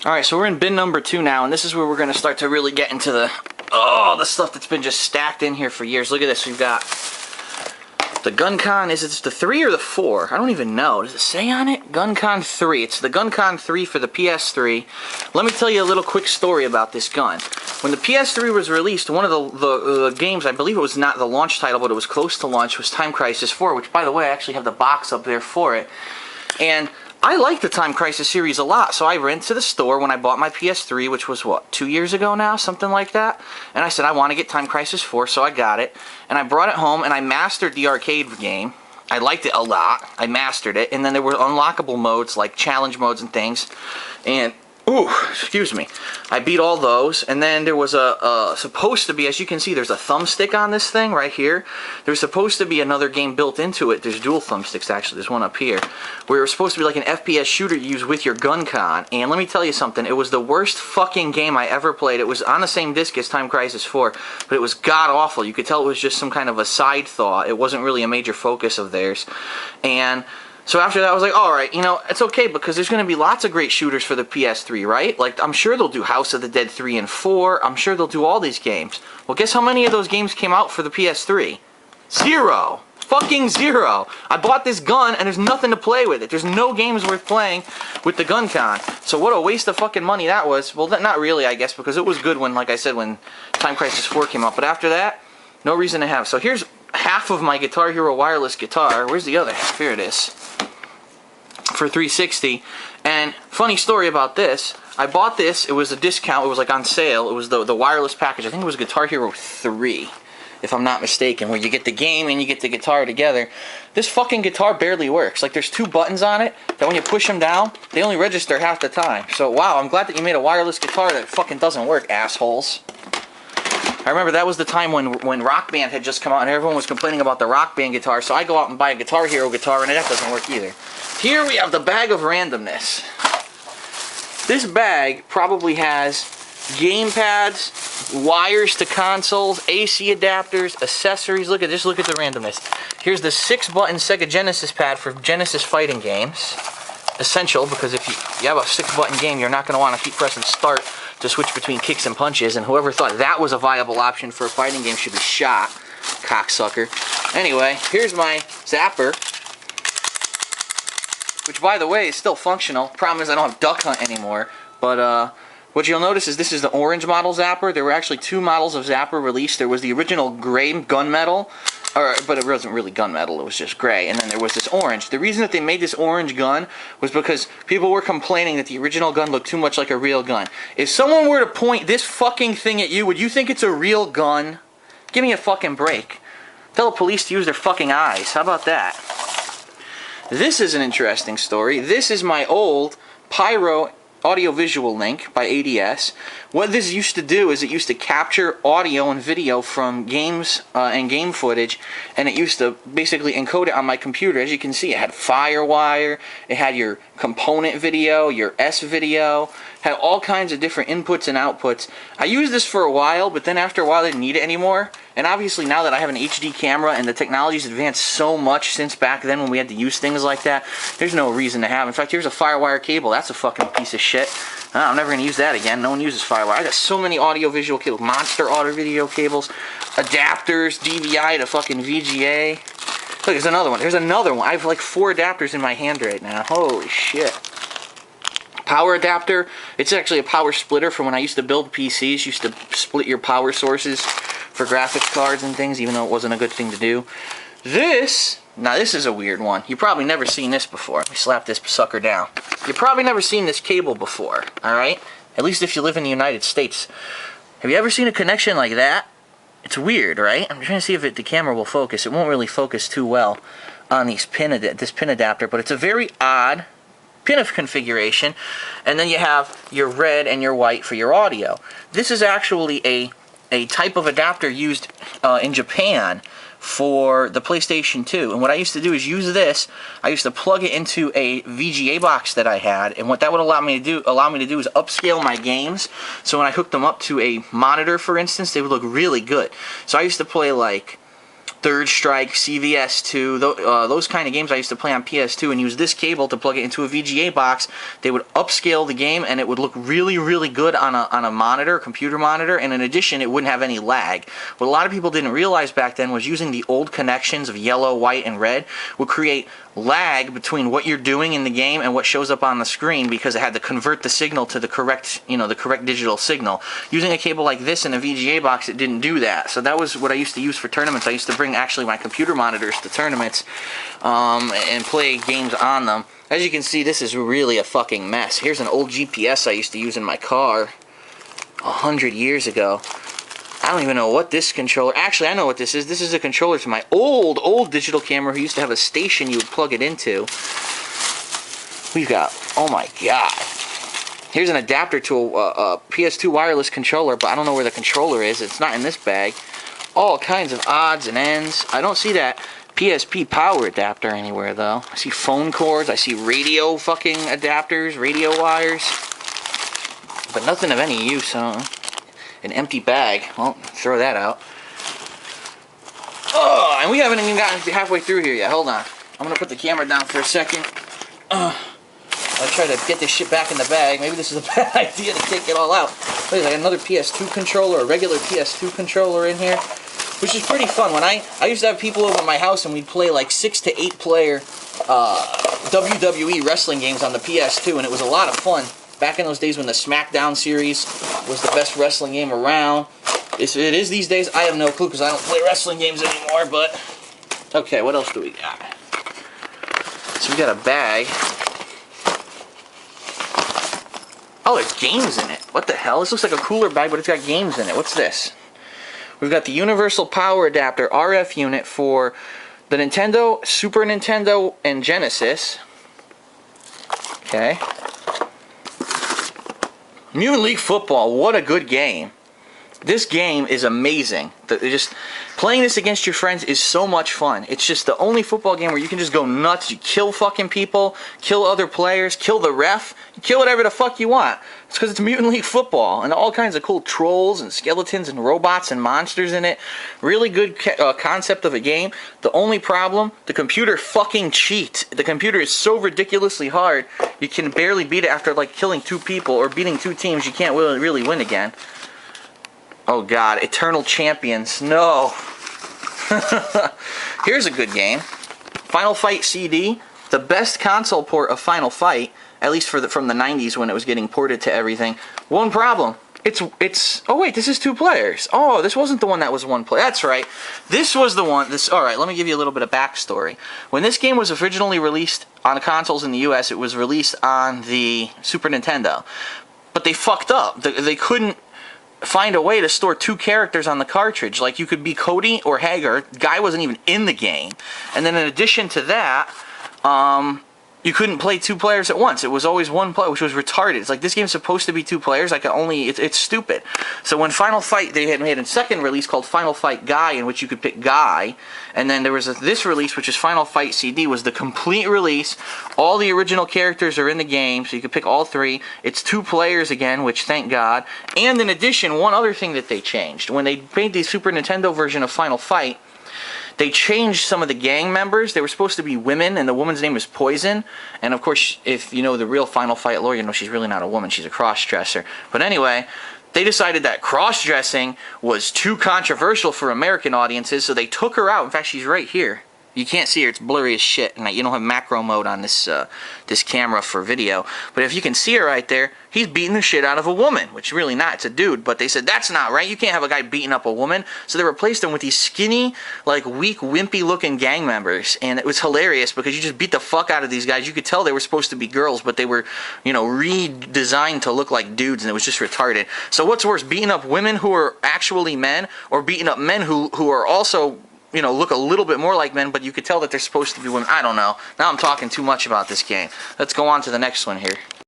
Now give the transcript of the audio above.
Alright, so we're in bin number 2 now, and this is where we're going to start to really get into the stuff that's been just stacked in here for years. Look at this. We've got the GunCon. Is it the 3 or the 4? I don't even know. Does it say on it? GunCon 3. It's the GunCon 3 for the PS3. Let me tell you a little quick story about this gun. When the PS3 was released, one of the games, I believe it was not the launch title, but it was close to launch, was Time Crisis 4, which, by the way, I actually have the box up there for it. And I like the Time Crisis series a lot, so I ran to the store when I bought my PS3, which was, what, 2 years ago now? Something like that? And I said, I want to get Time Crisis 4, so I got it. And I brought it home, and I mastered the arcade game. I liked it a lot. I mastered it. And then there were unlockable modes, like challenge modes and things. And, ooh, excuse me. I beat all those. And then there was supposed to be, as you can see, there's a thumbstick on this thing right here. There's supposed to be another game built into it. There's dual thumbsticks, actually. There's one up here. Where it was supposed to be like an FPS shooter you use with your GunCon. And let me tell you something. It was the worst fucking game I ever played. It was on the same disc as Time Crisis 4. But it was god-awful. You could tell it was just some kind of a side thought. It wasn't really a major focus of theirs. And so after that, I was like, alright, you know, it's okay because there's going to be lots of great shooters for the PS3, right? Like, I'm sure they'll do House of the Dead 3 and 4. I'm sure they'll do all these games. Well, guess how many of those games came out for the PS3? 0. Fucking 0. I bought this gun and there's nothing to play with it. There's no games worth playing with the GunCon. So what a waste of fucking money that was. Well, not really, I guess, because it was good when, like I said, when Time Crisis 4 came out. But after that, no reason to have. So here's half of my Guitar Hero wireless guitar. Where's the other half? Here it is. For 360. And funny story about this, I bought this, it was a discount, it was like on sale, it was the wireless package. I think it was Guitar Hero 3, if I'm not mistaken, where you get the game and you get the guitar together. This fucking guitar barely works. Like, there's 2 buttons on it that when you push them down, they only register half the time. So wow, I'm glad that you made a wireless guitar that fucking doesn't work, assholes. I remember that was the time when Rock Band had just come out and everyone was complaining about the Rock Band guitar, so I go out and buy a Guitar Hero guitar and that doesn't work either. Here we have the bag of randomness. This bag probably has game pads, wires to consoles, AC adapters, accessories. Look at this, look at the randomness. Here's the 6-button Sega Genesis pad for Genesis fighting games. Essential, because if you have a 6-button game, you're not going to want to keep pressing start to switch between kicks and punches, and whoever thought that was a viable option for a fighting game should be shot. Cocksucker. Anyway, here's my zapper, which, by the way, is still functional. Problem is I don't have Duck Hunt anymore. But what you'll notice is this is the orange model zapper. There were actually 2 models of zapper released. There was the original gray gunmetal, but it wasn't really gunmetal. It was just gray. And then there was this orange. The reason that they made this orange gun was because people were complaining that the original gun looked too much like a real gun. If someone were to point this fucking thing at you, would you think it's a real gun? Give me a fucking break. Tell the police to use their fucking eyes. How about that? This is an interesting story. This is my old Pyro audio-visual link by ADS. What this used to do is it used to capture audio and video from games and game footage, and it used to basically encode it on my computer. As you can see, it had FireWire, it had your component video, your S video, had all kinds of different inputs and outputs. I used this for a while, but then after a while I didn't need it anymore. And obviously now that I have an HD camera and the technology's advanced so much since back then when we had to use things like that, there's no reason to have. In fact, here's a FireWire cable. That's a fucking piece of shit. I'm never going to use that again. No one uses FireWire. I got so many audio-visual cables, monster audio-video cables, adapters, DVI to fucking VGA. Look, there's another one. There's another one. I have like 4 adapters in my hand right now. Holy shit. Power adapter. It's actually a power splitter from when I used to build PCs. Used to split your power sources for graphics cards and things, even though it wasn't a good thing to do. Now this is a weird one. You've probably never seen this before. Let me slap this sucker down. You've probably never seen this cable before, alright? At least if you live in the United States. Have you ever seen a connection like that? It's weird, right? I'm trying to see if the camera will focus. It won't really focus too well on this pin adapter, but it's a very odd pin configuration. And then you have your red and your white for your audio. This is actually a type of adapter used in Japan for the PlayStation 2. And what I used to do is use this. I used to plug it into a VGA box that I had, and what that would allow me to do is upscale my games. So when I hooked them up to a monitor, for instance, they would look really good. So I used to play like Third Strike, CVS2, those kind of games I used to play on PS2 and use this cable to plug it into a VGA box. They would upscale the game and it would look really, really good on a monitor, a computer monitor, and in addition it wouldn't have any lag. What a lot of people didn't realize back then was using the old connections of yellow, white, and red would create lag between what you're doing in the game and what shows up on the screen because it had to convert the signal to the correct, the correct digital signal. Using a cable like this in a VGA box, it didn't do that. So that was what I used to use for tournaments. I used to bring actually my computer monitors to tournaments and play games on them. As you can see, this is really a fucking mess. Here's an old GPS I used to use in my car 100 years ago. I don't even know what this controller... Actually, I know what this is. This is a controller to my old digital camera who used to have a station you would plug it into. We've got... Oh my god. Here's an adapter to a PS2 wireless controller, but I don't know where the controller is. It's not in this bag. All kinds of odds and ends. I don't see that PSP power adapter anywhere, though. I see phone cords. I see radio fucking adapters, radio wires. But nothing of any use, huh? An empty bag. Well, throw that out. Oh, and we haven't even gotten halfway through here yet. Hold on. I'm going to put the camera down for a second. I'll try to get this shit back in the bag. Maybe this is a bad idea to take it all out. Wait, I got another PS2 controller, a regular PS2 controller in here, which is pretty fun. When I used to have people over at my house and we'd play like 6 to 8 player WWE wrestling games on the PS2, and it was a lot of fun. Back in those days when the SmackDown series was the best wrestling game around. If it is these days, I have no clue because I don't play wrestling games anymore, but... Okay, what else do we got? So we got a bag. Oh, there's games in it. What the hell? This looks like a cooler bag, but it's got games in it. What's this? We've got the Universal Power Adapter RF unit for the Nintendo, Super Nintendo, and Genesis. Okay. Mutant League Football, what a good game. This game is amazing. Just playing this against your friends is so much fun. It's just the only football game where you can just go nuts. You kill fucking people, kill other players, kill the ref, kill whatever the fuck you want. It's because it's Mutant League Football and all kinds of cool trolls and skeletons and robots and monsters in it. Really good concept of a game. The only problem, the computer fucking cheats. The computer is so ridiculously hard, you can barely beat it after like killing 2 people or beating 2 teams. You can't really win again. Oh god, Eternal Champions. No. Here's a good game. Final Fight CD. The best console port of Final Fight, at least from the 90s when it was getting ported to everything. One problem. It's oh wait, this is 2 players. Oh, this wasn't the one that was 1 player. That's right. This was the one. Alright, let me give you a little bit of backstory. When this game was originally released on the consoles in the US, it was released on the Super Nintendo. But they fucked up. They couldn't find a way to store 2 characters on the cartridge. Like, you could be Cody or Hager. Guy wasn't even in the game. And then in addition to that, you couldn't play 2 players at once. It was always 1 player, which was retarded. It's like, this game's supposed to be 2 players. I can only... It's stupid. So when Final Fight, they had made a second release called Final Fight Guy, in which you could pick Guy. And then there was this release, which is Final Fight CD, was the complete release. All the original characters are in the game, so you could pick all 3. It's 2 players again, which thank God. And in addition, one other thing that they changed. When they made the Super Nintendo version of Final Fight, they changed some of the gang members. They were supposed to be women, and the woman's name is Poison. And of course, if you know the real Final Fight lore, you know she's really not a woman. She's a cross-dresser. But anyway, they decided that cross-dressing was too controversial for American audiences, so they took her out. In fact, she's right here. You can't see her, it's blurry as shit, and you don't have macro mode on this this camera for video. But if you can see her right there, he's beating the shit out of a woman, which really not, it's a dude. But they said, that's not right, you can't have a guy beating up a woman. So they replaced him with these skinny, like weak, wimpy looking gang members. And it was hilarious because you just beat the fuck out of these guys. You could tell they were supposed to be girls, but they were, you know, redesigned to look like dudes, and it was just retarded. So what's worse, beating up women who are actually men, or beating up men who are also, you know, look a little bit more like men, but you could tell that they're supposed to be women? I don't know. Now I'm talking too much about this game. Let's go on to the next one here.